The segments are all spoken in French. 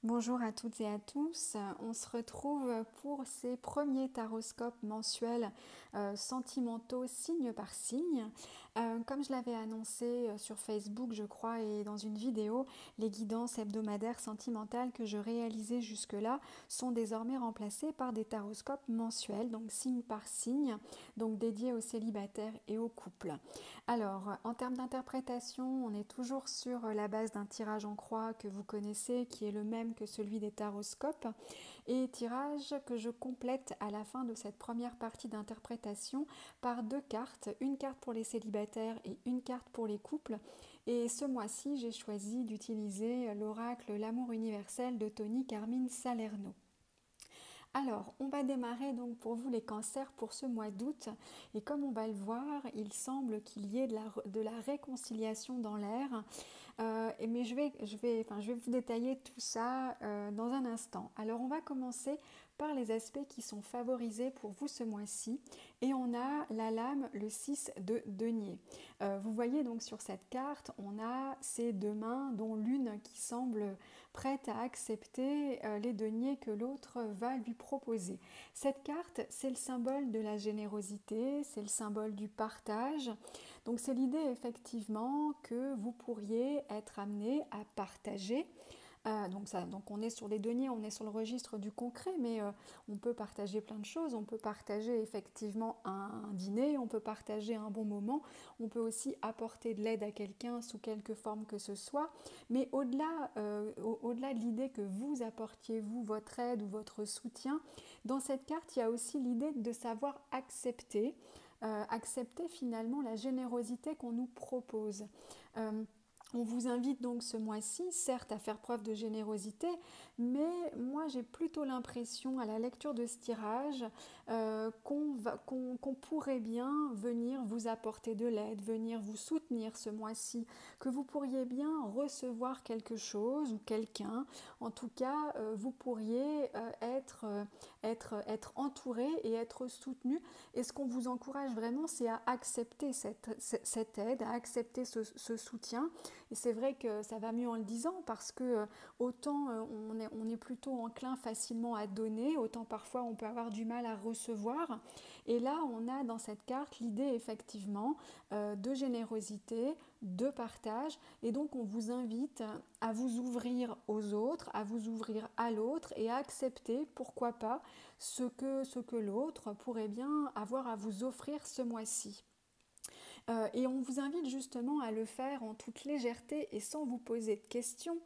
Bonjour à toutes et à tous. On se retrouve pour ces premiers taroscopes mensuels sentimentaux signe par signe. Comme je l'avais annoncé sur Facebook, je crois, et dans une vidéo, les guidances hebdomadaires sentimentales que je réalisais jusque-là sont désormais remplacées par des taroscopes mensuels, donc signe par signe, donc dédiés aux célibataires et aux couples. Alors, en termes d'interprétation, on est toujours sur la base d'un tirage en croix que vous connaissez, qui est le même que celui des taroscopes, et tirage que je complète à la fin de cette première partie d'interprétation par deux cartes, une carte pour les célibataires et une carte pour les couples. Et ce mois-ci, j'ai choisi d'utiliser l'oracle L'amour universel de Tony Carmine Salerno. Alors, on va démarrer donc pour vous les cancers pour ce mois d'août. Et comme on va le voir, il semble qu'il y ait de la réconciliation dans l'air. Mais je vais vous détailler tout ça dans un instant. Alors, on va commencer par les aspects qui sont favorisés pour vous ce mois-ci. Et on a la lame, le 6 de denier. Vous voyez donc sur cette carte, on a ces deux mains, dont l'une qui semble prête à accepter les deniers que l'autre va lui proposer. Cette carte, c'est le symbole de la générosité, c'est le symbole du partage. Donc c'est l'idée effectivement que vous pourriez être amené à partager. Donc on est sur les deniers, on est sur le registre du concret, mais on peut partager plein de choses. On peut partager effectivement un dîner, on peut partager un bon moment, on peut aussi apporter de l'aide à quelqu'un sous quelque forme que ce soit. Mais au-delà de l'idée que vous apportiez vous votre aide ou votre soutien, dans cette carte, il y a aussi l'idée de savoir accepter finalement la générosité qu'on nous propose. On vous invite donc ce mois-ci, certes, à faire preuve de générosité, mais moi j'ai plutôt l'impression, à la lecture de ce tirage, qu'on pourrait bien venir vous apporter de l'aide, venir vous soutenir ce mois-ci, que vous pourriez bien recevoir quelque chose ou quelqu'un. En tout cas, vous pourriez être entouré et être soutenu. Et ce qu'on vous encourage vraiment, c'est à accepter cette aide, à accepter ce soutien. Et c'est vrai que ça va mieux en le disant parce que autant on est plutôt enclin facilement à donner, autant parfois on peut avoir du mal à recevoir. Et là, on a dans cette carte l'idée effectivement de générosité, de partage. Et donc, on vous invite à vous ouvrir aux autres, à vous ouvrir à l'autre et à accepter, pourquoi pas, ce que l'autre pourrait bien avoir à vous offrir ce mois-ci. Et on vous invite justement à le faire en toute légèreté et sans vous poser de questions.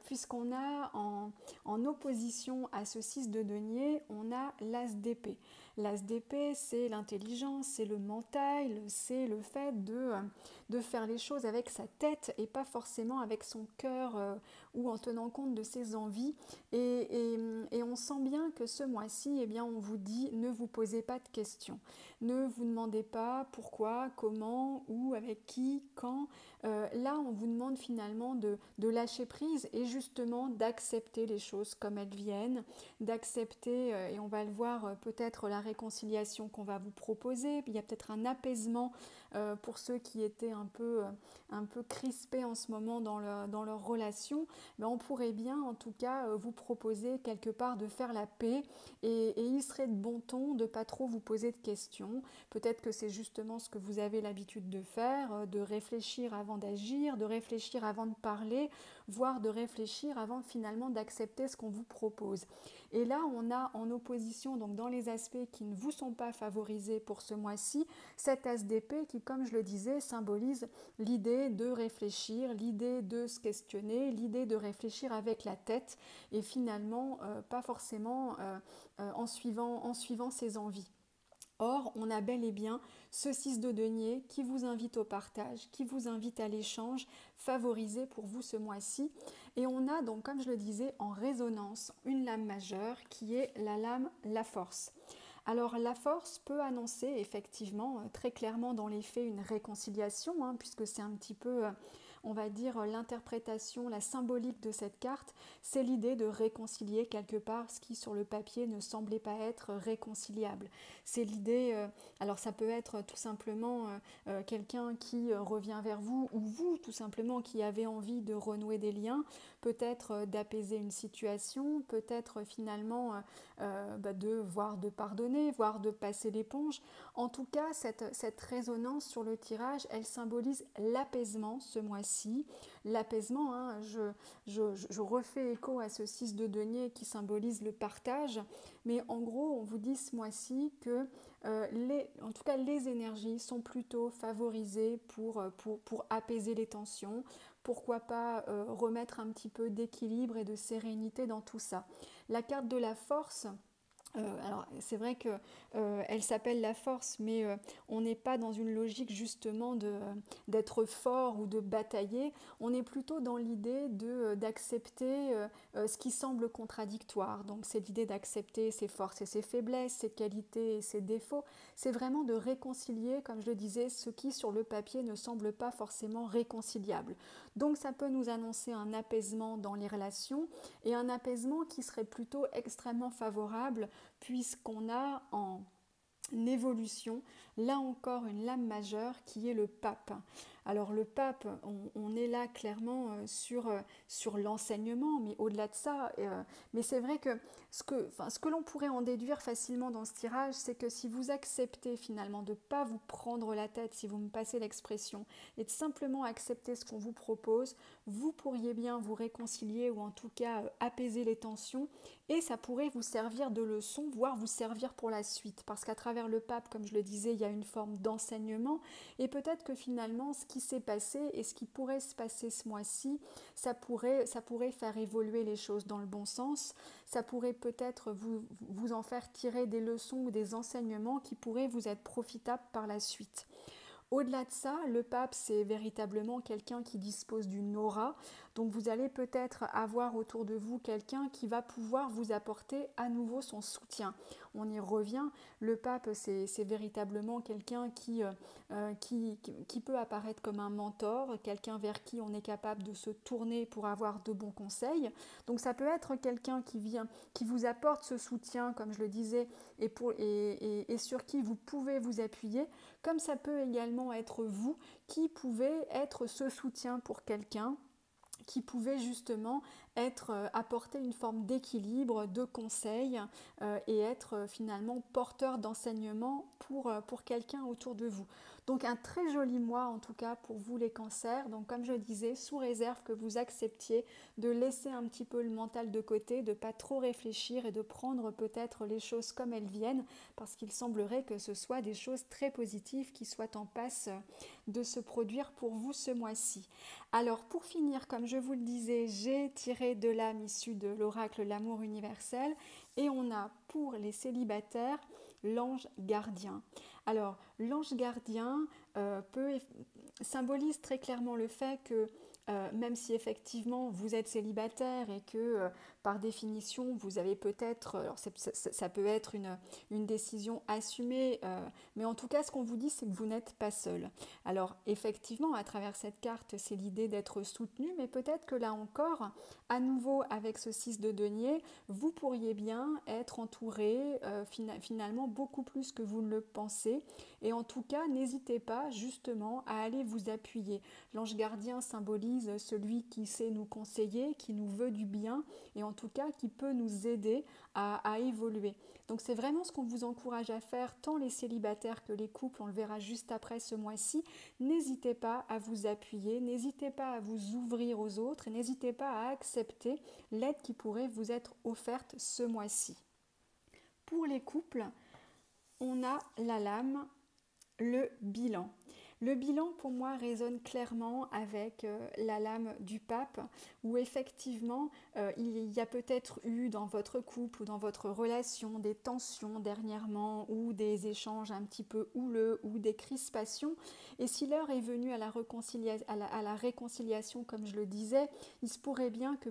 Puisqu'on a en opposition à ce 6 de denier, on a l'as d'épée. L'as d'épée, c'est l'intelligence, c'est le mental, c'est le fait de faire les choses avec sa tête et pas forcément avec son cœur ou en tenant compte de ses envies. Et on sent bien que ce mois-ci, eh bien, on vous dit ne vous posez pas de questions. Ne vous demandez pas pourquoi, comment, où, avec qui, quand. Là, on vous demande finalement de lâcher prise et justement d'accepter les choses comme elles viennent, d'accepter, et on va le voir, peut-être la réconciliation qu'on va vous proposer. Il y a peut-être un apaisement pour ceux qui étaient un peu crispés en ce moment dans leur relation. Mais on pourrait bien, en tout cas, vous proposer quelque part de faire la paix et il serait de bon ton de ne pas trop vous poser de questions. Peut-être que c'est justement ce que vous avez l'habitude de faire, de réfléchir avant d'agir, de réfléchir avant de parler, voire de réfléchir avant finalement d'accepter ce qu'on vous propose. Et là, on a en opposition, donc dans les aspects qui ne vous sont pas favorisés pour ce mois-ci, cet as d'épée qui, comme je le disais, symbolise l'idée de réfléchir, l'idée de se questionner, l'idée de réfléchir avec la tête et finalement pas forcément en suivant ses envies. Or, on a bel et bien ce 6 de denier qui vous invite au partage, qui vous invite à l'échange, favorisé pour vous ce mois-ci. Et on a donc, comme je le disais, en résonance, une lame majeure qui est la lame la force. Alors la force peut annoncer effectivement très clairement dans les faits une réconciliation, puisque c'est un petit peu, on va dire, l'interprétation, la symbolique de cette carte, c'est l'idée de réconcilier quelque part ce qui sur le papier ne semblait pas être réconciliable. C'est l'idée, alors ça peut être tout simplement quelqu'un qui revient vers vous ou vous tout simplement qui avez envie de renouer des liens, peut-être d'apaiser une situation, peut-être finalement de pardonner, voire de passer l'éponge. En tout cas, cette résonance sur le tirage, elle symbolise l'apaisement ce mois-ci. L'apaisement, hein, je refais écho à ce 6 de denier qui symbolise le partage, mais en gros, on vous dit ce mois-ci que en tout cas, les énergies sont plutôt favorisées pour apaiser les tensions. Pourquoi pas remettre un petit peu d'équilibre et de sérénité dans tout ça. La carte de la force, alors c'est vrai qu'elle s'appelle la force, mais on n'est pas dans une logique justement d'être fort ou de batailler. On est plutôt dans l'idée d'accepter ce qui semble contradictoire. Donc c'est l'idée d'accepter ses forces et ses faiblesses, ses qualités et ses défauts. C'est vraiment de réconcilier, comme je le disais, ce qui sur le papier ne semble pas forcément réconciliable. Donc ça peut nous annoncer un apaisement dans les relations et un apaisement qui serait plutôt extrêmement favorable puisqu'on a en évolution, là encore, une lame majeure qui est le pape. Alors le pape, on est là clairement sur l'enseignement, mais au-delà de ça, mais c'est vrai que ce que l'on pourrait en déduire facilement dans ce tirage, c'est que si vous acceptez finalement de ne pas vous prendre la tête, si vous me passez l'expression, et de simplement accepter ce qu'on vous propose, vous pourriez bien vous réconcilier ou en tout cas apaiser les tensions, et ça pourrait vous servir de leçon, voire vous servir pour la suite, parce qu'à travers le pape, comme je le disais, il y a une forme d'enseignement, et peut-être que finalement ce qui s'est passé et ce qui pourrait se passer ce mois-ci, ça pourrait faire évoluer les choses dans le bon sens, ça pourrait peut-être vous en faire tirer des leçons ou des enseignements qui pourraient vous être profitables par la suite. Au-delà de ça, le pape, c'est véritablement quelqu'un qui dispose d'une aura, donc vous allez peut-être avoir autour de vous quelqu'un qui va pouvoir vous apporter à nouveau son soutien. On y revient, le pape, c'est véritablement quelqu'un qui peut apparaître comme un mentor, quelqu'un vers qui on est capable de se tourner pour avoir de bons conseils. Donc ça peut être quelqu'un qui vous apporte ce soutien, comme je le disais, et sur qui vous pouvez vous appuyer, comme ça peut également être vous qui pouvez être ce soutien pour quelqu'un, qui pouvait justement apporter une forme d'équilibre, de conseil et être finalement porteur d'enseignement pour quelqu'un autour de vous. Donc un très joli mois en tout cas pour vous les cancers. Donc comme je disais, sous réserve que vous acceptiez de laisser un petit peu le mental de côté, de ne pas trop réfléchir et de prendre peut-être les choses comme elles viennent, parce qu'il semblerait que ce soit des choses très positives qui soient en passe de se produire pour vous ce mois-ci. Alors pour finir, comme je vous le disais, j'ai tiré de l'âme issue de l'oracle L'amour universel et on a pour les célibataires l'ange gardien. Alors l'ange gardien symbolise très clairement le fait que même si effectivement vous êtes célibataire et que par définition vous avez peut-être, alors ça peut être une décision assumée, mais en tout cas ce qu'on vous dit c'est que vous n'êtes pas seul. Alors effectivement à travers cette carte c'est l'idée d'être soutenu, mais peut-être que là encore, à nouveau avec ce 6 de denier, vous pourriez bien être entouré finalement beaucoup plus que vous ne le pensez, et en tout cas n'hésitez pas justement à aller vous appuyer. L'ange gardien symbolise celui qui sait nous conseiller, qui nous veut du bien et en tout cas qui peut nous aider à évoluer. Donc c'est vraiment ce qu'on vous encourage à faire, tant les célibataires que les couples, on le verra juste après ce mois-ci. N'hésitez pas à vous appuyer, n'hésitez pas à vous ouvrir aux autres, n'hésitez pas à accepter l'aide qui pourrait vous être offerte ce mois-ci. Pour les couples, on a la lame, le bilan. Le bilan pour moi résonne clairement avec la lame du pape, où effectivement il y a peut-être eu dans votre couple ou dans votre relation des tensions dernièrement ou des échanges un petit peu houleux ou des crispations, et si l'heure est venue à la réconciliation comme je le disais, il se pourrait bien que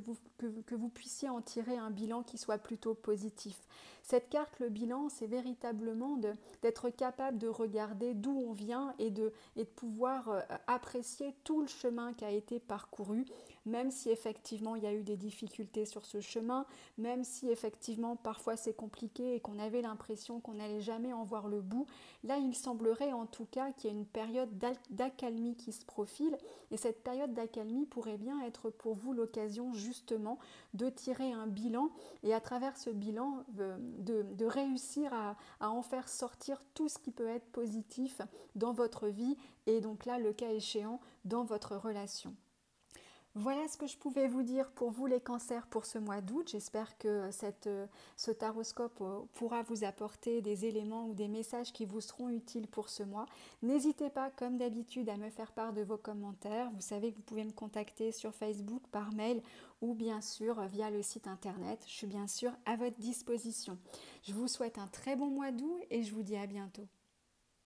vous puissiez en tirer un bilan qui soit plutôt positif. Cette carte, le bilan, c'est véritablement d'être capable de regarder d'où on vient et de pouvoir apprécier tout le chemin qui a été parcouru, même si effectivement il y a eu des difficultés sur ce chemin, même si effectivement parfois c'est compliqué et qu'on avait l'impression qu'on n'allait jamais en voir le bout. Là, il semblerait en tout cas qu'il y a une période d'accalmie qui se profile, et cette période d'accalmie pourrait bien être pour vous l'occasion justement de tirer un bilan, et à travers ce bilan de réussir à en faire sortir tout ce qui peut être positif dans votre vie, et donc là, le cas échéant, dans votre relation. Voilà ce que je pouvais vous dire pour vous les cancers pour ce mois d'août. J'espère que ce taroscope pourra vous apporter des éléments ou des messages qui vous seront utiles pour ce mois. N'hésitez pas, comme d'habitude, à me faire part de vos commentaires. Vous savez que vous pouvez me contacter sur Facebook, par mail ou bien sûr via le site internet. Je suis bien sûr à votre disposition. Je vous souhaite un très bon mois d'août et je vous dis à bientôt.